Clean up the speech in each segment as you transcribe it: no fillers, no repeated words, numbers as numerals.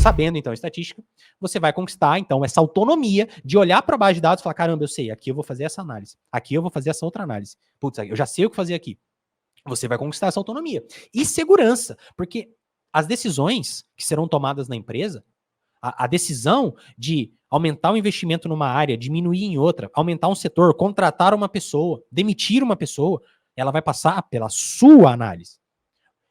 Sabendo, então, a estatística, você vai conquistar, então, essa autonomia de olhar para a base de dados e falar, caramba, eu sei, aqui eu vou fazer essa análise, aqui eu vou fazer essa outra análise. Putz, eu já sei o que fazer aqui. Você vai conquistar essa autonomia. E segurança, porque as decisões que serão tomadas na empresa, a decisão de aumentar o investimento numa área, diminuir em outra, aumentar um setor, contratar uma pessoa, demitir uma pessoa, ela vai passar pela sua análise.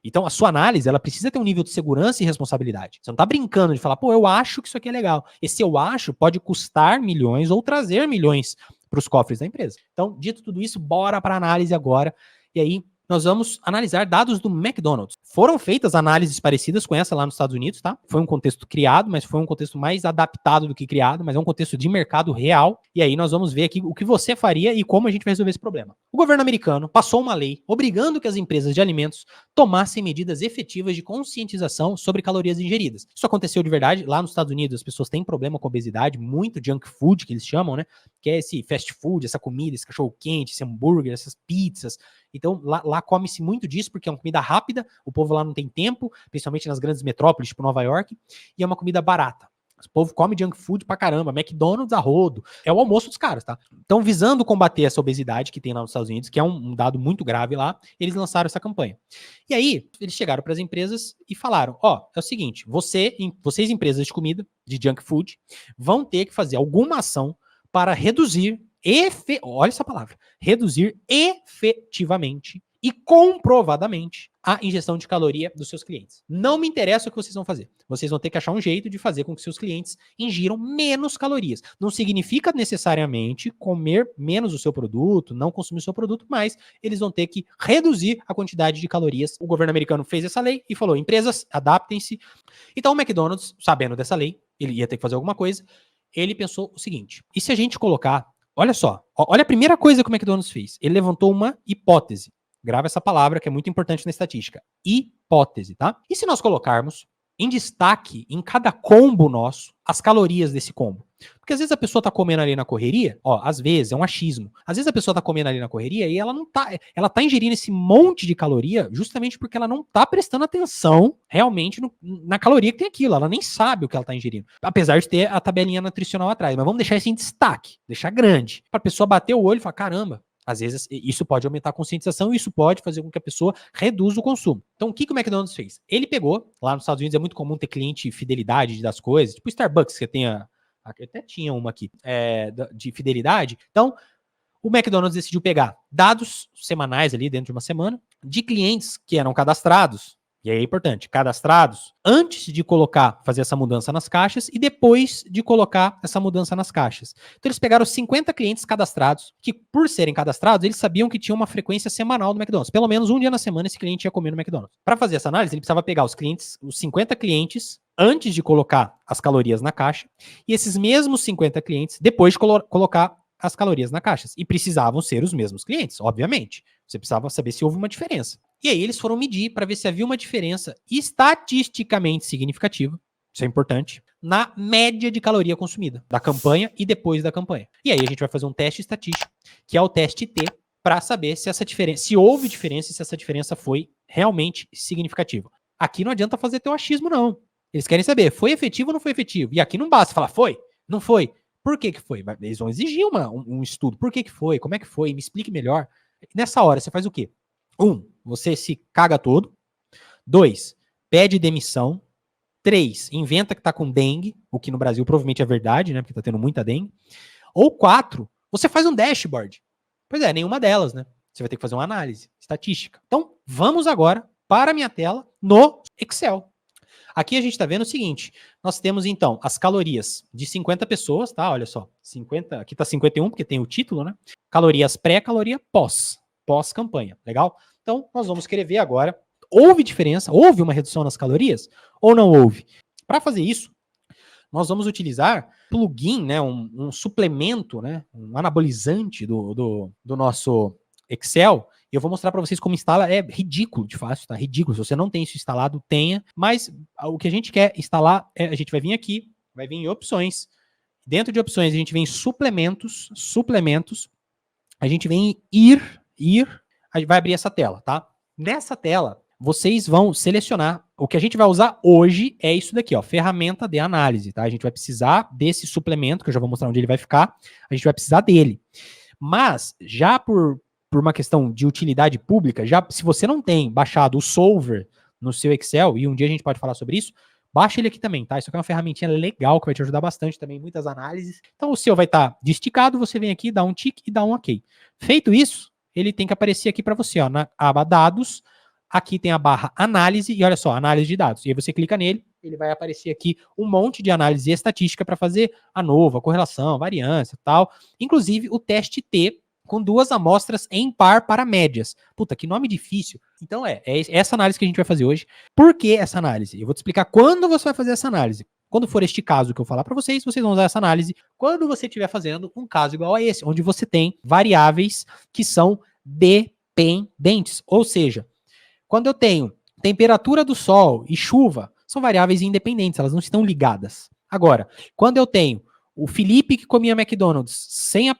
Então, a sua análise, ela precisa ter um nível de segurança e responsabilidade. Você não tá brincando de falar, pô, eu acho que isso aqui é legal. Esse eu acho pode custar milhões ou trazer milhões para os cofres da empresa. Então, dito tudo isso, bora para análise agora. E aí, nós vamos analisar dados do McDonald's. Foram feitas análises parecidas com essa lá nos Estados Unidos, tá? Foi um contexto criado, mas foi um contexto mais adaptado do que criado, mas é um contexto de mercado real. E aí nós vamos ver aqui o que você faria e como a gente vai resolver esse problema. O governo americano passou uma lei obrigando que as empresas de alimentos tomassem medidas efetivas de conscientização sobre calorias ingeridas. Isso aconteceu de verdade. Lá nos Estados Unidos, as pessoas têm problema com obesidade, muito junk food, que eles chamam, né? Que é esse fast food, essa comida, esse cachorro-quente, esse hambúrguer, essas pizzas. Então, lá come-se muito disso, porque é uma comida rápida, o povo lá não tem tempo, principalmente nas grandes metrópoles, tipo Nova York, e é uma comida barata. O povo come junk food pra caramba, McDonald's a rodo. É o almoço dos caras, tá? Então, visando combater essa obesidade que tem lá nos Estados Unidos, que é um dado muito grave lá, eles lançaram essa campanha. E aí, eles chegaram para as empresas e falaram, é o seguinte, vocês empresas de comida, de junk food, vão ter que fazer alguma ação para reduzir olha essa palavra, reduzir efetivamente e comprovadamente a ingestão de caloria dos seus clientes. Não me interessa o que vocês vão fazer. Vocês vão ter que achar um jeito de fazer com que seus clientes ingiram menos calorias. Não significa necessariamente comer menos o seu produto, não consumir o seu produto, mas eles vão ter que reduzir a quantidade de calorias. O governo americano fez essa lei e falou, empresas, adaptem-se. Então o McDonald's, sabendo dessa lei, ele ia ter que fazer alguma coisa, ele pensou o seguinte, e se a gente colocar, olha só, olha a primeira coisa que o McDonald's fez, ele levantou uma hipótese. Grava essa palavra que é muito importante na estatística. Hipótese, tá? E se nós colocarmos em destaque, em cada combo nosso, as calorias desse combo? Porque às vezes a pessoa tá comendo ali na correria, às vezes, é um achismo. Às vezes a pessoa tá comendo ali na correria e ela tá ingerindo esse monte de caloria justamente porque ela não tá prestando atenção realmente na caloria que tem aquilo. Ela nem sabe o que ela tá ingerindo. Apesar de ter a tabelinha nutricional atrás. Mas vamos deixar isso em destaque, deixar grande. Pra pessoa bater o olho e falar, caramba, às vezes isso pode aumentar a conscientização e isso pode fazer com que a pessoa reduza o consumo. Então o que o McDonald's fez? Ele pegou, lá nos Estados Unidos é muito comum ter cliente fidelidade das coisas, tipo Starbucks, que tem até tinha uma aqui, de fidelidade. Então o McDonald's decidiu pegar dados semanais ali dentro de uma semana de clientes que eram cadastrados. E aí é importante, cadastrados antes de fazer essa mudança nas caixas e depois de colocar essa mudança nas caixas. Então eles pegaram 50 clientes cadastrados, que por serem cadastrados, eles sabiam que tinha uma frequência semanal do McDonald's. Pelo menos um dia na semana esse cliente ia comer no McDonald's. Para fazer essa análise, ele precisava pegar os 50 clientes, antes de colocar as calorias na caixa, e esses mesmos 50 clientes, depois de colocar as calorias na caixa. E precisavam ser os mesmos clientes, obviamente. Você precisava saber se houve uma diferença. E aí eles foram medir para ver se havia uma diferença estatisticamente significativa, isso é importante, na média de caloria consumida da campanha e depois da campanha. E aí a gente vai fazer um teste estatístico, que é o teste T, para saber se houve diferença e se essa diferença foi realmente significativa. Aqui não adianta fazer teu achismo, não. Eles querem saber, foi efetivo ou não foi efetivo? E aqui não basta falar, foi, não foi. Por que foi? Eles vão exigir um estudo. Por que foi? Como é que foi? Me explique melhor. Nessa hora, você faz o quê? 1, você se caga todo. 2, pede demissão. 3, inventa que tá com dengue, o que no Brasil provavelmente é verdade, né? Porque tá tendo muita dengue. Ou 4, você faz um dashboard. Pois é, nenhuma delas, né? Você vai ter que fazer uma análise estatística. Então, vamos agora para a minha tela no Excel. Aqui a gente está vendo o seguinte, nós temos então as calorias de 50 pessoas, tá? Olha só, 50, aqui tá 51 porque tem o título, né? Calorias pré, caloria pós-campanha, legal? Então, nós vamos querer ver agora, houve diferença, houve uma redução nas calorias ou não houve? Para fazer isso, nós vamos utilizar plugin, né? Um suplemento, né? Um anabolizante do nosso Excel. Eu vou mostrar para vocês como instala, é ridículo de fácil, tá? Ridículo. Se você não tem isso instalado, tenha. Mas o que a gente quer instalar, a gente vai vir aqui, vai vir em opções. Dentro de opções, a gente vem em suplementos, a gente vem em ir, vai abrir essa tela, tá? Nessa tela, vocês vão selecionar. O que a gente vai usar hoje é isso daqui, ó, ferramenta de análise, tá? A gente vai precisar desse suplemento, que eu já vou mostrar onde ele vai ficar, a gente vai precisar dele. Mas, já por uma questão de utilidade pública, já se você não tem baixado o Solver no seu Excel, e um dia a gente pode falar sobre isso, baixa ele aqui também, tá? Isso aqui é uma ferramentinha legal que vai te ajudar bastante também, muitas análises. Então, o seu vai estar de esticado, você vem aqui, dá um tique e dá um OK. Feito isso, ele tem que aparecer aqui para você, ó, na aba Dados. Aqui tem a barra Análise, e olha só, Análise de Dados. E aí você clica nele, ele vai aparecer aqui um monte de análise estatística para fazer a nova, correlação, variância e tal. Inclusive o teste T, com 2 amostras em par para médias. Puta, que nome difícil. Então é essa análise que a gente vai fazer hoje. Por que essa análise? Eu vou te explicar quando você vai fazer essa análise. Quando for este caso que eu falar para vocês, vocês vão usar essa análise quando você estiver fazendo um caso igual a esse, onde você tem variáveis que são dependentes. Ou seja, quando eu tenho temperatura do sol e chuva, são variáveis independentes, elas não estão ligadas. Agora, quando eu tenho o Felipe que comia McDonald's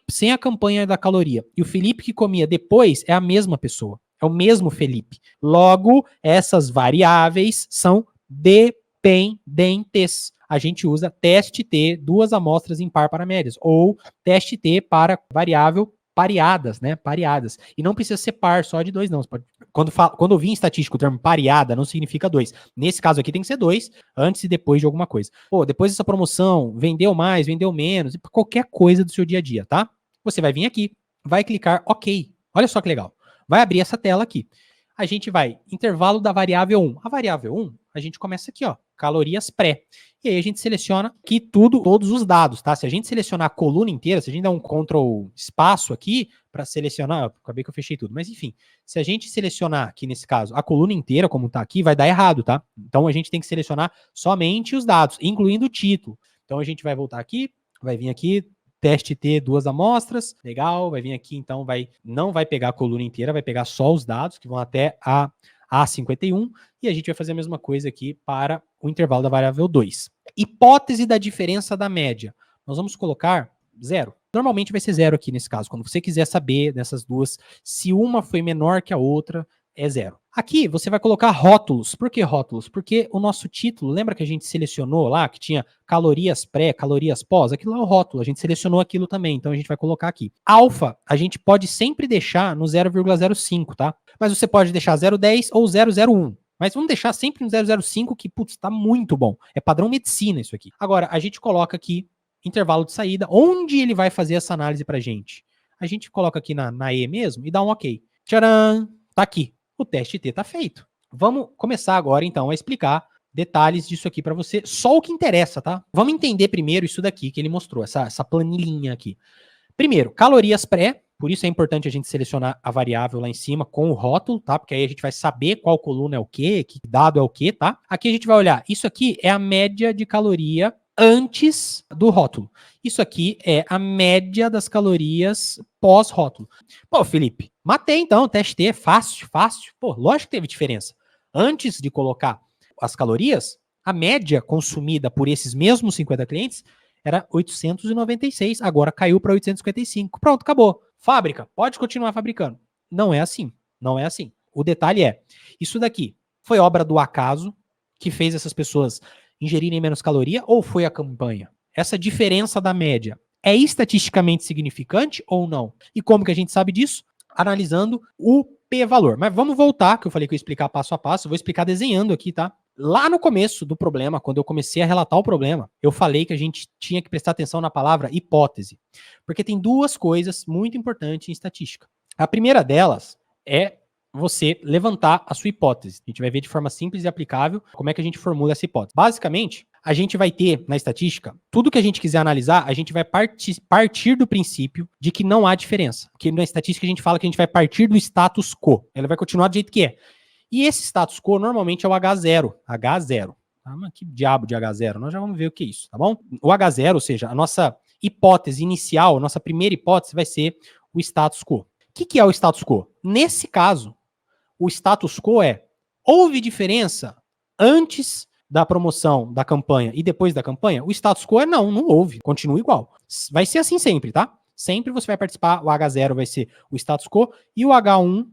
sem a campanha da caloria e o Felipe que comia depois, é a mesma pessoa. É o mesmo Felipe. Logo, essas variáveis são dependentes. A gente usa teste T, 2 amostras em par para médias, ou teste T para variável pareadas, né? Pareadas. E não precisa ser par só de 2, não. Você pode... Quando eu vi em estatística o termo pareada, não significa 2. Nesse caso aqui tem que ser 2, antes e depois de alguma coisa. Pô, depois dessa promoção, vendeu mais, vendeu menos, qualquer coisa do seu dia a dia, tá? Você vai vir aqui, vai clicar OK. Olha só que legal. Vai abrir essa tela aqui. A gente vai, intervalo da variável 1. A variável 1, a gente começa aqui, ó, calorias pré. E aí a gente seleciona aqui todos os dados, tá? Se a gente selecionar a coluna inteira, se a gente der um Ctrl espaço aqui para selecionar, acabei que eu fechei tudo, mas enfim, se a gente selecionar aqui nesse caso a coluna inteira como tá aqui, vai dar errado, tá? Então a gente tem que selecionar somente os dados, incluindo o título. Então a gente vai voltar aqui, vai vir aqui, teste T, 2 amostras, legal, vai vir aqui, então não vai pegar a coluna inteira, vai pegar só os dados que vão até a A51, e a gente vai fazer a mesma coisa aqui para o intervalo da variável 2. Hipótese da diferença da média. Nós vamos colocar 0. Normalmente vai ser 0 aqui nesse caso. Quando você quiser saber dessas duas, se uma foi menor que a outra, é 0. Aqui você vai colocar rótulos. Por que rótulos? Porque o nosso título, lembra que a gente selecionou lá, que tinha calorias pré, calorias pós? Aquilo é o rótulo, a gente selecionou aquilo também, então a gente vai colocar aqui. Alfa, a gente pode sempre deixar no 0,05, tá? Mas você pode deixar 0,10 ou 0,01. Mas vamos deixar sempre no 0,05, que, putz, tá muito bom. É padrão medicina isso aqui. Agora, a gente coloca aqui intervalo de saída, onde ele vai fazer essa análise pra gente. A gente coloca aqui na E mesmo e dá um OK. Tcharam! Tá aqui. O teste T tá feito. Vamos começar agora, então, a explicar detalhes disso aqui para você, só o que interessa, tá? Vamos entender primeiro isso daqui que ele mostrou, essa planilhinha aqui. Primeiro, calorias pré, por isso é importante a gente selecionar a variável lá em cima com o rótulo, tá? Porque aí a gente vai saber qual coluna é o quê, que dado é o quê, tá? Aqui a gente vai olhar, isso aqui é a média de caloria antes do rótulo. Isso aqui é a média das calorias pós-rótulo. Pô, Felipe, matei então, teste T, fácil. Pô, lógico que teve diferença. Antes de colocar as calorias, a média consumida por esses mesmos 50 clientes era 896, agora caiu para 855. Pronto, acabou. Fábrica, pode continuar fabricando. Não é assim, não é assim. O detalhe é, isso daqui foi obra do acaso que fez essas pessoas ingerirem menos caloria ou foi a campanha? Essa diferença da média é estatisticamente significante ou não? E como que a gente sabe disso? Analisando o p-valor. Mas vamos voltar, que eu falei que eu ia explicar passo a passo, eu vou explicar desenhando aqui, tá? Lá no começo do problema, quando eu comecei a relatar o problema, eu falei que a gente tinha que prestar atenção na palavra hipótese. Porque tem 2 coisas muito importantes em estatística. A primeira delas é você levantar a sua hipótese. A gente vai ver de forma simples e aplicável como é que a gente formula essa hipótese. Basicamente, a gente vai ter na estatística, tudo que a gente quiser analisar, a gente vai partir do princípio de que não há diferença. Porque na estatística a gente fala que a gente vai partir do status quo. Ela vai continuar do jeito que é. E esse status quo normalmente é o H0. H0. Ah, mas que diabo de H0? Nós já vamos ver o que é isso, tá bom? O H0, ou seja, a nossa hipótese inicial, a nossa primeira hipótese vai ser o status quo. O que é o status quo? Nesse caso, o status quo é, houve diferença antes da promoção da campanha e depois da campanha? O status quo é não houve, continua igual. Vai ser assim sempre, tá? Sempre você vai participar, o H0 vai ser o status quo e o H1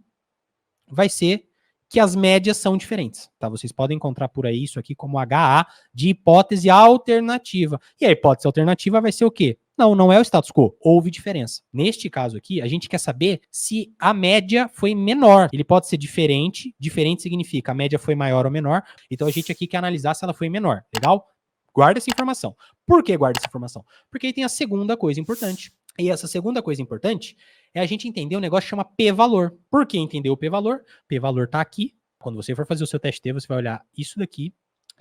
vai ser que as médias são diferentes, tá? Vocês podem encontrar por aí isso aqui como HA de hipótese alternativa. E a hipótese alternativa vai ser o quê? Não é o status quo, houve diferença. Neste caso aqui, a gente quer saber se a média foi menor. Ele pode ser diferente, diferente significa a média foi maior ou menor, então a gente aqui quer analisar se ela foi menor, legal? Guarda essa informação. Por que guarda essa informação? Porque aí tem a segunda coisa importante. E essa segunda coisa importante é a gente entender um negócio que chama p-valor. Por que entender o p-valor? P-valor tá aqui. Quando você for fazer o seu teste T, você vai olhar isso daqui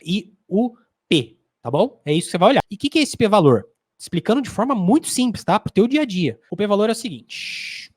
e o P, tá bom? É isso que você vai olhar. E o que é esse p-valor? Explicando de forma muito simples, tá? Pro teu dia a dia. O p-valor é o seguinte.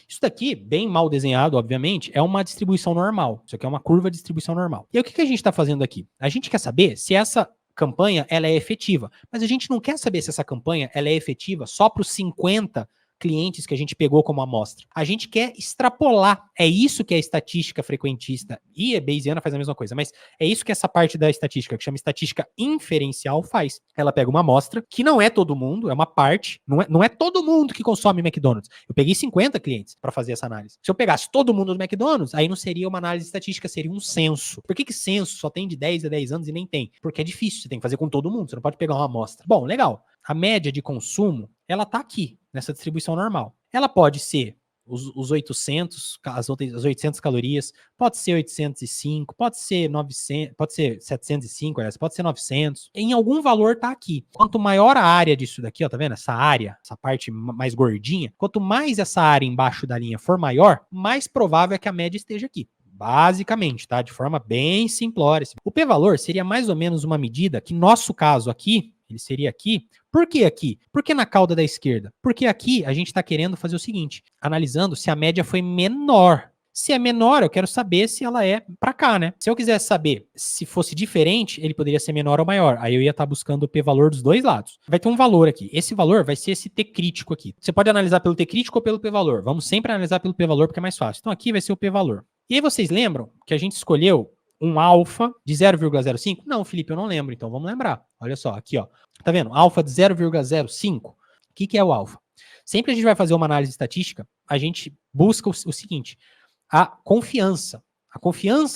Isso daqui, bem mal desenhado, obviamente, é uma distribuição normal. Isso aqui é uma curva de distribuição normal. E aí, o que a gente está fazendo aqui? A gente quer saber se essa campanha ela é efetiva. Mas a gente não quer saber se essa campanha ela é efetiva só para os 50 clientes que a gente pegou como amostra. A gente quer extrapolar. É isso que a estatística frequentista e a Bayesiana faz a mesma coisa, mas é isso que essa parte da estatística, que chama estatística inferencial, faz. Ela pega uma amostra, que não é todo mundo, é uma parte, não é todo mundo que consome McDonald's. Eu peguei 50 clientes para fazer essa análise. Se eu pegasse todo mundo do McDonald's, aí não seria uma análise estatística, seria um censo. Por que censo só tem de 10 a 10 anos e nem tem? Porque é difícil, você tem que fazer com todo mundo, você não pode pegar uma amostra. Bom, legal. A média de consumo, ela tá aqui, nessa distribuição normal. Ela pode ser os 800, as 800 calorias, pode ser 805, pode ser 900, pode ser 705, aliás, pode ser 900. Em algum valor tá aqui. Quanto maior a área disso daqui, ó, tá vendo? Essa área, essa parte mais gordinha, quanto mais essa área embaixo da linha for maior, mais provável é que a média esteja aqui. Basicamente, tá? De forma bem simplória. O p-valor seria mais ou menos uma medida que, no nosso caso aqui, ele seria aqui. Por que aqui? Por que na cauda da esquerda? Porque aqui a gente está querendo fazer o seguinte, analisando se a média foi menor. Se é menor, eu quero saber se ela é para cá, né? Se eu quisesse saber se fosse diferente, ele poderia ser menor ou maior. Aí eu ia estar buscando o p-valor dos dois lados. Vai ter um valor aqui. Esse valor vai ser esse t crítico aqui. Você pode analisar pelo t crítico ou pelo p-valor. Vamos sempre analisar pelo p-valor porque é mais fácil. Então aqui vai ser o p-valor. E aí vocês lembram que a gente escolheu um alfa de 0,05? Não, Felipe, eu não lembro, então vamos lembrar. Olha só, aqui, ó. Tá vendo? Alfa de 0,05. O que é o alfa? Sempre a gente vai fazer uma análise estatística, a gente busca o seguinte, a confiança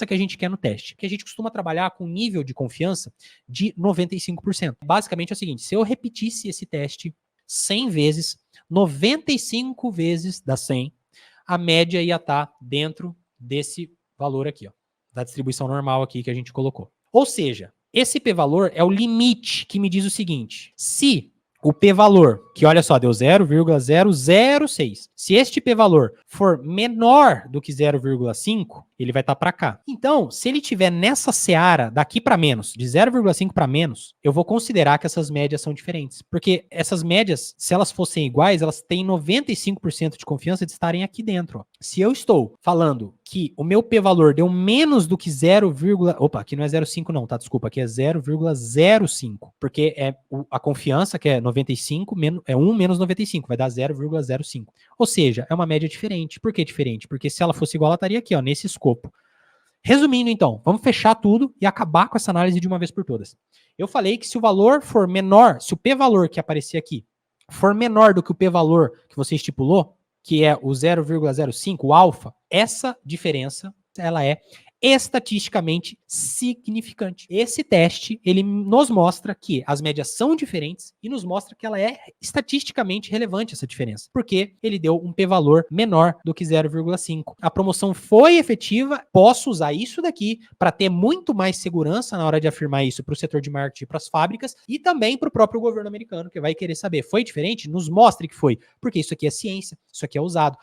que a gente quer no teste, que a gente costuma trabalhar com nível de confiança de 95%. Basicamente é o seguinte, se eu repetisse esse teste 100 vezes, 95 vezes das 100, a média ia estar dentro desse valor aqui, ó, da distribuição normal aqui que a gente colocou. Ou seja, esse p-valor é o limite que me diz o seguinte, se o p-valor, que olha só, deu 0,006. Se este p-valor for menor do que 0,5, ele vai estar para cá. Então, se ele tiver nessa seara daqui para menos, de 0,5 para menos, eu vou considerar que essas médias são diferentes. Porque essas médias, se elas fossem iguais, elas têm 95% de confiança de estarem aqui dentro. Ó. Se eu estou falando que o meu p-valor deu menos do que 0, opa, aqui não é 0,5 não, tá? Desculpa, aqui é 0,05. Porque é a confiança, que é 95, é 1 menos 95, vai dar 0,05. Ou seja, é uma média diferente. Por que diferente? Porque se ela fosse igual, ela estaria aqui, ó, nesse escopo. Resumindo, então, vamos fechar tudo e acabar com essa análise de uma vez por todas. Eu falei que se o valor for menor, se o p-valor que aparecer aqui for menor do que o p-valor que você estipulou, que é o 0,05, o alfa, essa diferença, ela é estatisticamente significante. Esse teste, ele nos mostra que as médias são diferentes e nos mostra que ela é estatisticamente relevante, essa diferença, porque ele deu um p-valor menor do que 0,5. A promoção foi efetiva, posso usar isso daqui para ter muito mais segurança na hora de afirmar isso para o setor de marketing, para as fábricas e também para o próprio governo americano, que vai querer saber, foi diferente? Nos mostre que foi, porque isso aqui é ciência, isso aqui é usado.